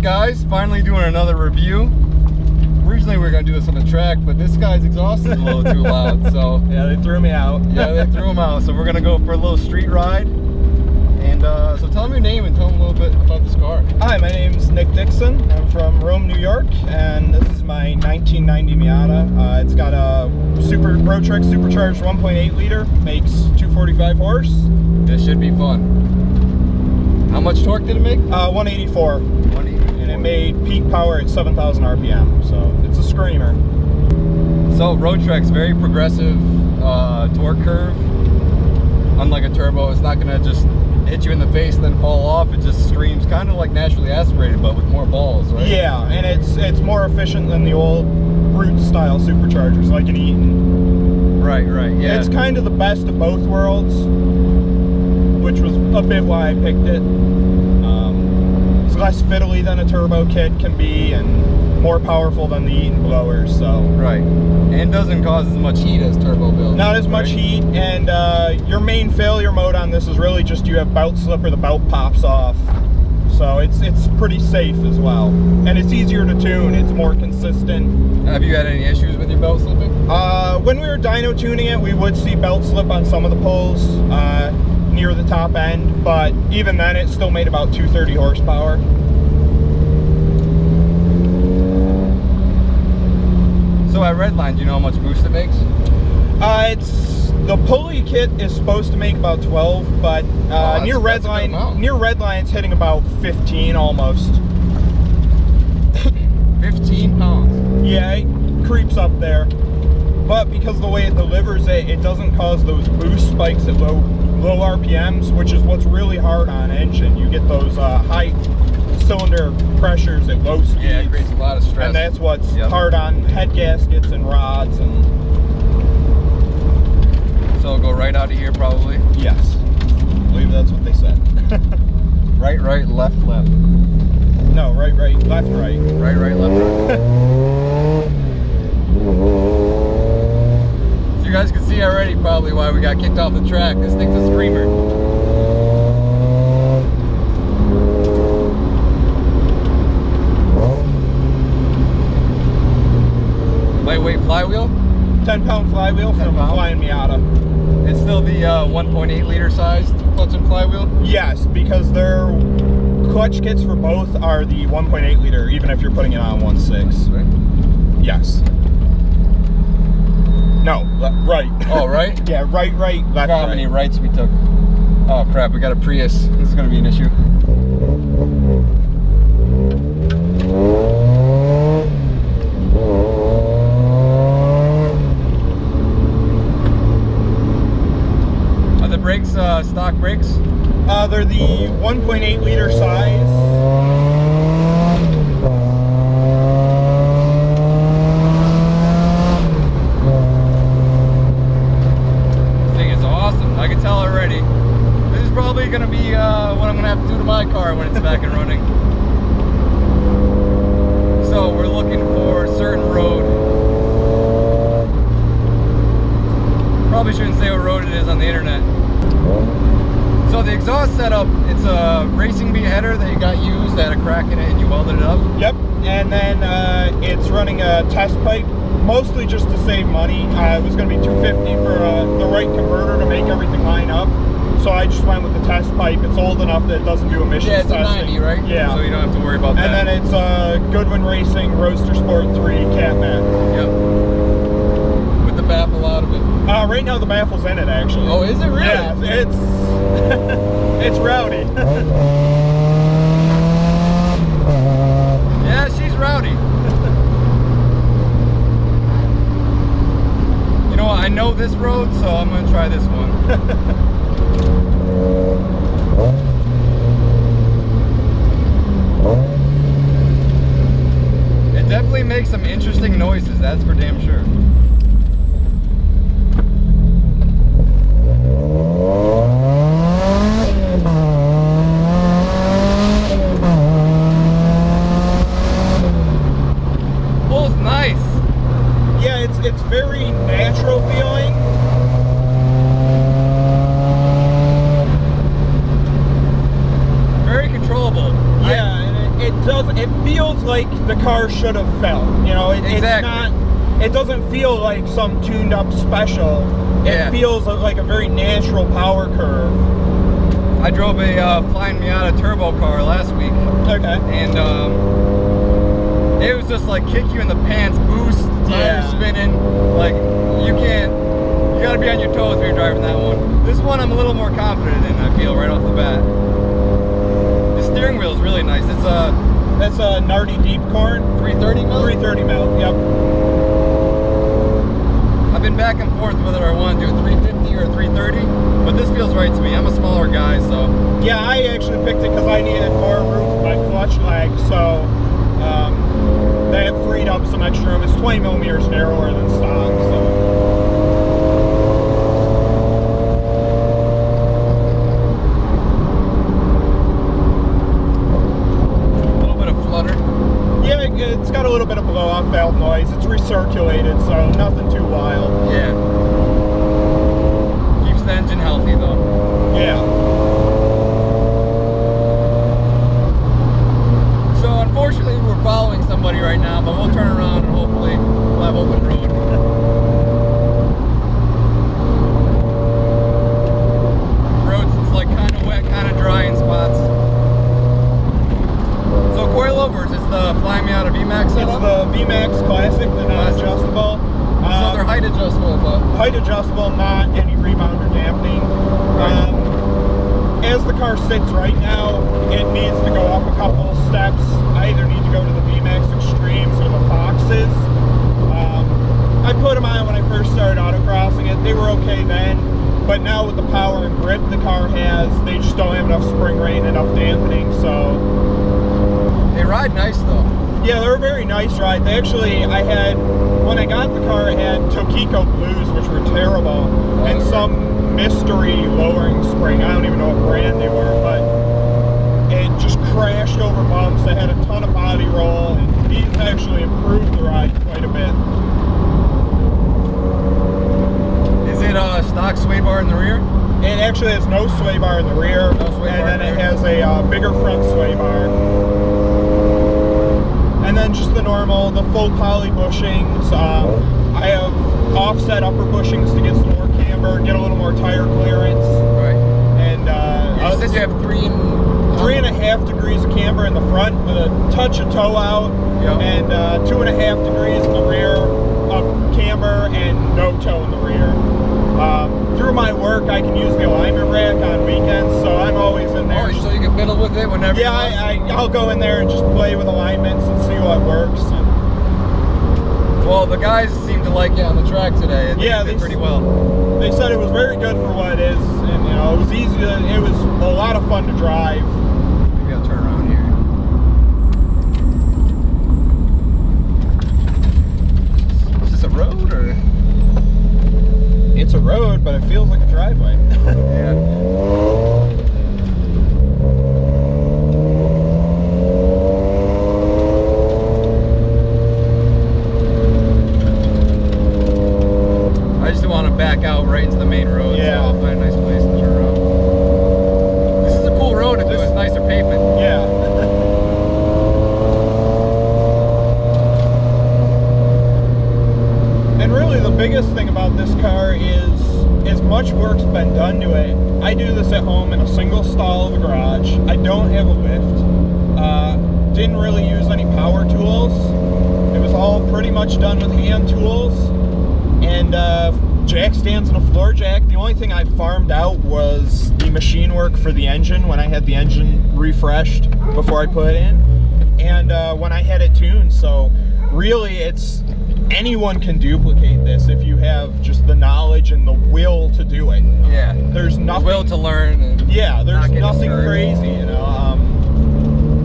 guys, finally doing another review. Originally we were gonna do this on the track, but this guy's exhaust is a little too loud, so yeah, they threw me out. Yeah, they threw him out. So we're gonna go for a little street ride. And so tell them your name and tell them a little bit about this car. Hi, my name's Nick Dixon. I'm from Rome, New York, and this is my 1990 Miata. It's got a ROTREX Supercharged 1.8 liter, makes 245 horse. This should be fun. How much torque did it make? 184. 184. And it made peak power at 7,000 RPM, so it's a screamer. So ROTREX, very progressive torque curve. Unlike a turbo, it's not gonna just hit you in the face and then fall off. It just streams kind of like naturally aspirated, but with more balls, right? Yeah, and it's more efficient than the old brute style superchargers like an Eaton. Right, yeah. It's kind of the best of both worlds, which was a bit why I picked it. It's less fiddly than a turbo kit can be, and more powerful than the Eaton blowers, so. Right, and doesn't cause as much heat as turbo builds. Not as much heat, and your main failure mode on this is really just you have belt slip or the belt pops off. So it's pretty safe as well. And it's easier to tune, it's more consistent. Have you had any issues with your belt slipping? When we were dyno tuning it, we would see belt slip on some of the pulls near the top end, but even then it still made about 230 horsepower. So at Redline, do you know how much boost it makes? The pulley kit is supposed to make about 12, but near Redline it's hitting about 15 almost. 15 pounds. Yeah, it creeps up there. But because of the way it delivers it, it doesn't cause those boost spikes at low RPMs, which is what's really hard on engine. You get those high cylinder pressures at low speeds. Yeah, it creates a lot of stress. And that's what's hard on head gaskets and rods. And so it'll go right out of here probably? Yes. I believe that's what they said. Right, left. No, right, left, right. Right, left. So you guys can see already probably why we got kicked off the track. This thing's a screamer. Lightweight flywheel? 10-pound flywheel from Flying Miata. It's still the 1.8 liter sized clutch and flywheel? Yes, because their clutch kits for both are the 1.8 liter, even if you're putting it on 1.6. Right. Yes. No, right. Oh, right? Yeah, right, left, How many rights we took? Oh crap, we got a Prius. This is gonna be an issue. Are the brakes stock brakes? They're the 1.8 liter size. I can tell already. This is probably going to be what I'm going to have to do to my car when it's back and running. So we're looking for a certain road. Probably shouldn't say what road it is on the internet. So the exhaust setup, it's a Racing Bee header that you got used, that had a crack in it and you welded it up? Yep, and then it's running a test pipe. Mostly just to save money. It was going to be $250 for the right converter to make everything line up. So I just went with the test pipe. It's old enough that it doesn't do emissions testing. Yeah, it's a 90, right? Yeah. So you don't have to worry about that. And then it's Goodwin Racing Roadster Sport 3 cat mat. Yep. With the baffle out of it. Right now the baffle's in it, actually. Oh, is it really? Yeah, it's it's rowdy. Yeah, she's rowdy. You know what, I know this road, so I'm going to try this one. It definitely makes some interesting noises, that's for damn sure. Pulls nice. Yeah, it's very natural feeling. Very controllable. Yeah, and it like the car should have felt. You know, Exactly. it's not. It doesn't feel like some tuned-up special. It feels like a very natural power curve. I drove a Flying Miata turbo car last week. Okay. And it was just like kick you in the pants, boost, tires spinning. Like you gotta be on your toes when you're driving that one. This one I'm a little more confident in, I feel, right off the bat. The steering wheel is really nice. That's a Nardi Deep Corn. 330 mil? 330 mil, yep. I've been back and forth whether I want to do a 350 or a 330, but this feels right to me. I'm a smaller guy, so. Yeah, I actually picked it because I needed more room for my clutch lag, so that freed up some extra room. It's 20 millimeters narrower than stock, so. It's got a little bit of blow-off valve noise. It's recirculated, so nothing too wild. Yeah. Keeps the engine healthy, though. Yeah. So, unfortunately, we're following somebody right now, but we'll turn around and hopefully we'll have open road. Roads, it's like kind of wet, kind of dry in spots. So coilovers, it's the Fly Miata VMAX setup? It's the VMAX Classic, the non-adjustable. So they're height adjustable, but... Height adjustable, not any rebound or dampening. Right. As the car sits right now, it needs to go up a couple steps. I either need to go to the VMAX Extremes or the Foxes. I put them on when I first started autocrossing it. They were okay then, but now with the power and grip the car has, they just don't have enough spring rate and enough dampening, so... They ride nice though. Yeah, they're a very nice ride. They actually, when I got the car, I had Tokiko Blues, which were terrible, and some mystery lowering spring. I don't even know what brand they were, but it just crashed over bumps. They had a ton of body roll, and these actually improved the ride quite a bit. Is it a stock sway bar in the rear? It actually has no sway bar in the rear, and then it has a bigger front sway bar. And then just the full poly bushings. I have offset upper bushings to get some more camber, get a little more tire clearance. Right. And you said you have 3.5 degrees of camber in the front with a touch of toe out, and 2.5 degrees in the rear of camber and no toe in the rear. Through my work, I can use the alignment rack on weekends, so I'm always in there. Oh, so you can fiddle with it whenever you want? I'll go in there and just play with alignments and see what works. Well, the guys seem to like it on the track today. They did pretty well. They said it was very good for what it is, and you know, it was easy to, it was a lot of fun to drive. Maybe I'll turn around here. Is this a road or? It's a road, but it feels like a driveway. Yeah. I just want to back out right into the main road, so I'll find a nice place to turn around. This is a cool road if it was nicer pavement. Yeah. And really the biggest thing about this car is as much work's been done to it. I do this at home in a single stall of a garage. I don't have a lift. Didn't really use any power tools. It was all pretty much done with hand tools. And jack stands and a floor jack. The only thing I farmed out was the machine work for the engine when I had the engine refreshed before I put it in, and when I had it tuned. So really, anyone can duplicate this if you have just the knowledge and the will to do it. Yeah. There's nothing. Will to learn. And there's nothing crazy, you know.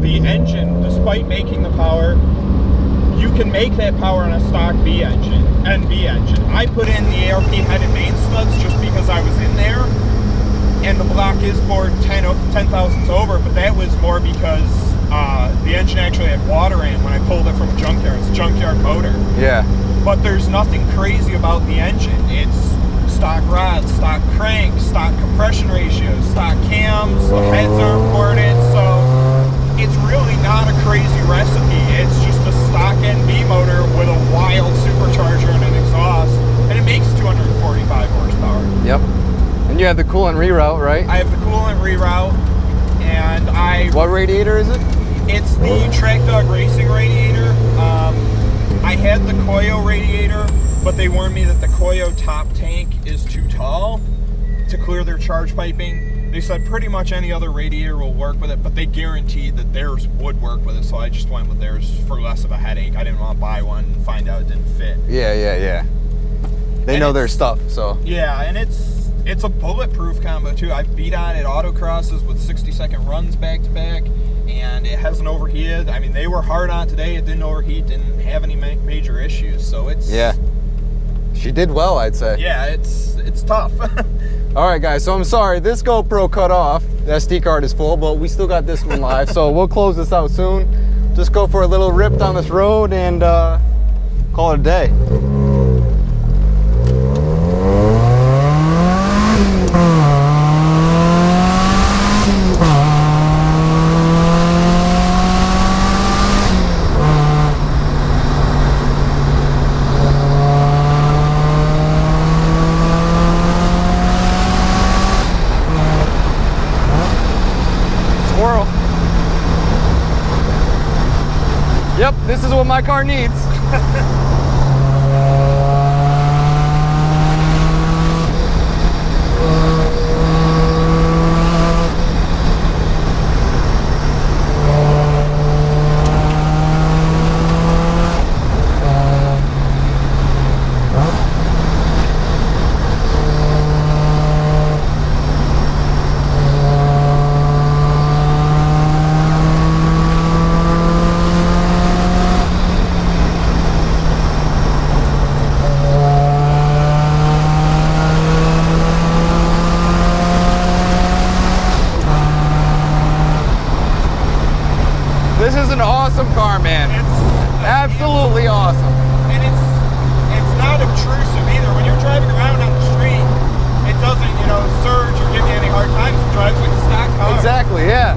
The engine, despite making the power, you can make that power on a stock NB engine. I put in the ARP headed main studs just because I was in there, and the block is bored 10 thousandths over, but that was more because the engine actually had water in it when I pulled it from a junkyard. It's a junkyard motor. Yeah. But there's nothing crazy about the engine. It's stock rods, stock cranks, stock compression ratios, stock cams, the heads are imported, so it's really not a crazy recipe. It's you have the coolant reroute, right? I have the coolant reroute, and What radiator is it? It's the Track Dog Racing radiator. I had the Koyo radiator, but they warned me that the Koyo top tank is too tall to clear their charge piping. They said pretty much any other radiator will work with it, but they guaranteed that theirs would work with it, so I just went with theirs for less of a headache. I didn't want to buy one and find out it didn't fit. Yeah. They know their stuff, so. Yeah, and it's a bulletproof combo too. I beat on it autocrosses with 60-second runs back to back, and it hasn't overheated. I mean, they were hard on today. It didn't overheat, didn't have any major issues, so it's... Yeah. She did well, I'd say. Yeah, it's tough. All right, guys, so I'm sorry. This GoPro cut off. The SD card is full, but we still got this one live, so we'll close this out soon. Just go for a little rip down this road and call it a day. Yep, this is what my car needs. This is an awesome car, man. It's absolutely awesome. And it's not obtrusive either. When you're driving around on the street, it doesn't, surge or give you any hard times. It drives like a stock car. Exactly, yeah.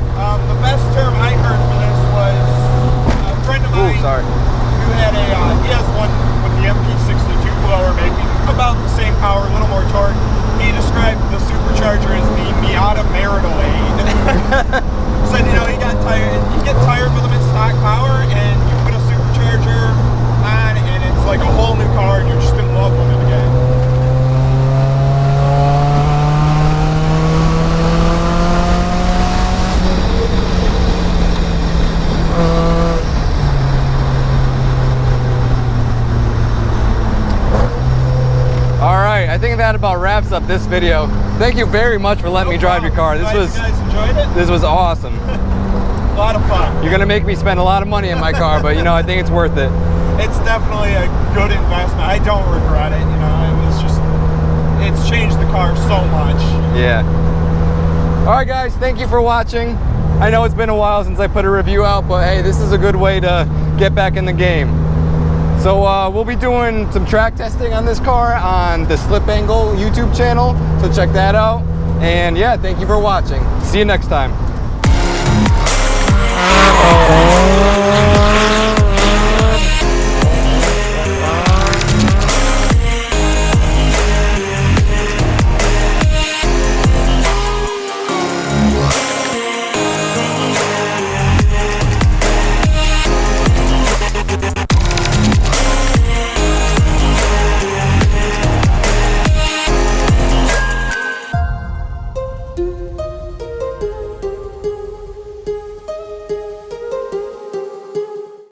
The best term I heard for this was a friend of mine who had he has one with the MP62 blower, making about the same power, a little more torque. He described the Supercharger as the Miata marital aid. Said, he got tired. You get tired with them at stock power, and you put a Supercharger on, and it's like a whole new car, and you're just in love with it again. All right, I think that about wraps up this video. Thank you very much for letting me drive your car. You guys enjoyed it? This was awesome. A lot of fun. You're gonna make me spend a lot of money in my car, but I think it's worth it. It's definitely a good investment. I don't regret it. It's changed the car so much. Yeah. All right, guys, thank you for watching. I know it's been a while since I put a review out, but hey, this is a good way to get back in the game. So we'll be doing some track testing on this car on the Slip Angle YouTube channel, so check that out. And yeah, thank you for watching. See you next time.